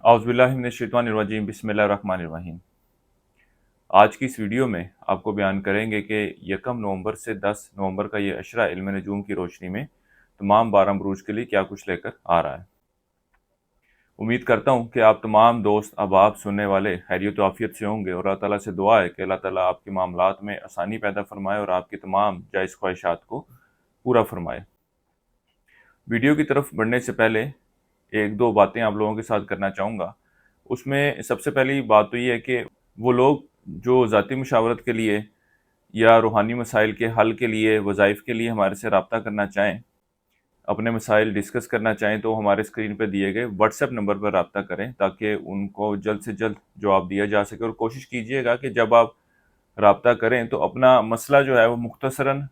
औज़ुबिल्लाहि मिनश्शैतानिर्रजीम बिस्मिल्लाहिर्रहमानिर्रहीम। आज की इस वीडियो में आपको बयान करेंगे कि 1 नवंबर से 10 नवंबर का ये अशरा इल्म नजूम की रोशनी में तमाम 12 बुरूज के लिए क्या कुछ लेकर आ रहा है। उम्मीद करता हूँ कि आप तमाम दोस्त अहबाब सुनने वाले खैरियत व आफियत से होंगे और अल्लाह ताला से दुआ है कि अल्लाह ताला आपके मामलात में आसानी पैदा फरमाए और आपकी तमाम जायज़ ख्वाहिशात को पूरा फरमाए। वीडियो की तरफ बढ़ने से पहले एक दो बातें आप लोगों के साथ करना चाहूँगा। उसमें सबसे पहली बात तो ये है कि वो लोग जो ज़ाती मुशावरत के लिए या रूहानी मसाइल के हल के लिए वज़ाइफ के लिए हमारे से रब्ता करना चाहें, अपने मसाइल डिस्कस करना चाहें, तो हमारे स्क्रीन पर दिए गए व्हाट्सएप नंबर पर रब्ता करें ताकि उनको जल्द से जल्द जवाब दिया जा सके। और कोशिश कीजिएगा कि जब आप रब्ता करें तो अपना मसला जो है वो मुख्तसरन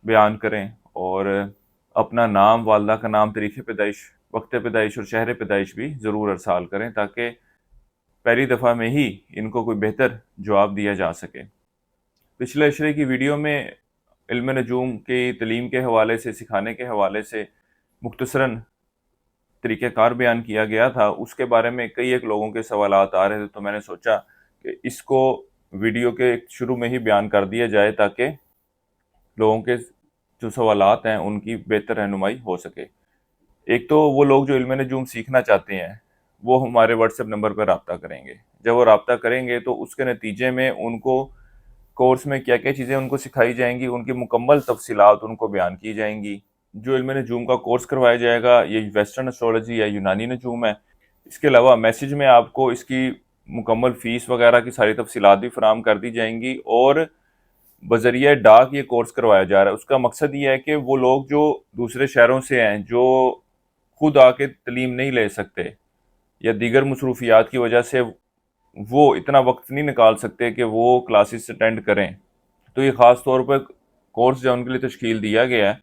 बयान करें और अपना नाम, वालदा का नाम, तारीख़ पैदाइश, वक्त पैदाइश और शहर पैदाइश भी ज़रूर अरसाल करें ताकि पहली दफ़ा में ही इनको कोई बेहतर जवाब दिया जा सके। पिछले अशरे की वीडियो में इल्म नजूम की तलीम के हवाले से, सिखाने के हवाले से मुख्तसरन तरीक़ाकार बयान किया गया था। उसके बारे में कई एक लोगों के सवालात आ रहे थे, तो मैंने सोचा कि इसको वीडियो के शुरू में ही बयान कर दिया जाए ताकि लोगों के जो सवालात हैं उनकी बेहतर रहनुमाई हो सके। एक तो वो लोग जो इल्म नजूम सीखना चाहते हैं वो हमारे व्हाट्सएप नंबर पर रब्ता करेंगे। जब वो रब्ता करेंगे तो उसके नतीजे में उनको कोर्स में क्या क्या चीज़ें उनको सिखाई जाएंगी, उनकी मुकम्मल तफसीलात उनको बयान की जाएंगी। जो इल्म नजूम का कोर्स करवाया जाएगा ये वेस्टर्न एस्ट्रोलॉजी या यूनानी नजूम है। इसके अलावा मैसेज में आपको इसकी मुकम्मल फ़ीस वगैरह की सारी तफसीलात भी फराहम कर दी जाएंगी और बज़रिया डाक ये कोर्स करवाया जा रहा है। उसका मकसद ये है कि वो लोग जो दूसरे शहरों से हैं, जो खुद आके तलीम नहीं ले सकते या दीगर मसरूफियात की वजह से वो इतना वक्त नहीं निकाल सकते कि वो क्लासेस अटेंड करें, तो ये ख़ास तौर पर कोर्स जो उनके लिए तश्कील दिया गया है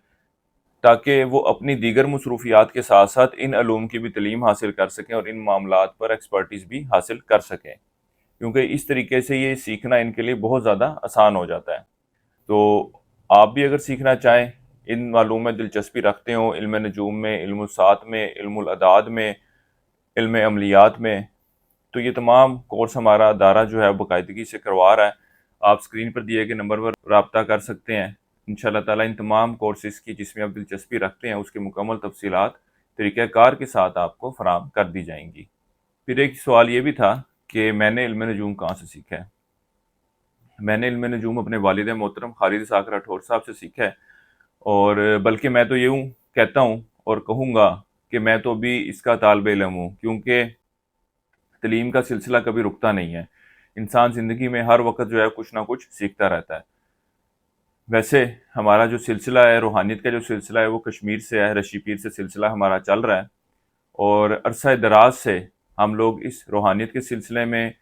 ताकि वो अपनी दीगर मसरूफियात के साथ साथ इन अलूम की भी तलीम हासिल कर सकें और इन मामलात पर एक्सपर्टीज़ भी हासिल कर सकें, क्योंकि इस तरीके से ये सीखना इनके लिए बहुत ज़्यादा आसान हो जाता है। तो आप भी अगर सीखना चाहें, इन मालूम में दिलचस्पी रखते हो, इल्म नजूम में, इल्मुल सात में, इल्मुल अदाद में, इल्म अमलियात में, तो ये तमाम कोर्स हमारा अदारा जो है बाकायदगी से करवा रहा है। आप स्क्रीन पर दिए गए नंबर पर रब्ता कर सकते हैं। इंशाअल्लाह ताला इन तमाम कोर्सेज़ की जिसमें आप दिलचस्पी रखते हैं उसकी मुकम्मल तफसीलात तरीक़ाकार के साथ आपको फराहम कर दी जाएंगी। फिर एक सवाल ये भी था कि मैंने इल्म नजूम कहाँ से सीखा है। मैंने इल्म नजूम अपने वालिद मोहतरम खालिद इसाक राठौर साहब से सीखा है, और बल्कि मैं तो यूँ कहता हूँ और कहूँगा कि मैं तो अभी इसका तालिब इल्म हूँ, क्योंकि तलीम का सिलसिला कभी रुकता नहीं है। इंसान ज़िंदगी में हर वक्त जो है कुछ ना कुछ सीखता रहता है। वैसे हमारा जो सिलसिला है, रूहानियत का जो सिलसिला है, वो कश्मीर से है, रशी पीर से सिलसिला हमारा चल रहा है और अरसा दराज से हम लोग इस रूहानियत के सिलसिले में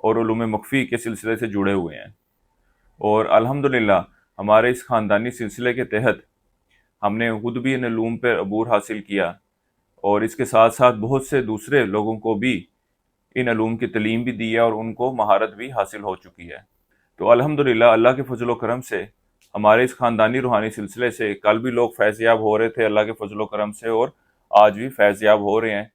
और उलूम मख्फ़ी के सिलसिले से जुड़े हुए हैं। और अल्हम्दुलिल्लाह हमारे इस ख़ानदानी सिलसिले के तहत हमने खुद भी इन उलूम पर अबूर हासिल किया और इसके साथ साथ बहुत से दूसरे लोगों को भी इन उलूम की तलीम भी दी है और उनको महारत भी हासिल हो चुकी है। तो अल्हम्दुलिल्लाह अल्लाह के फजल व करम से हमारे इस ख़ानदानी रूहानी सिलसिले से कल भी लोग फैज़याब हो रहे थे अल्लाह के फजल व करम से, और आज भी फैज़याब हो रहे हैं।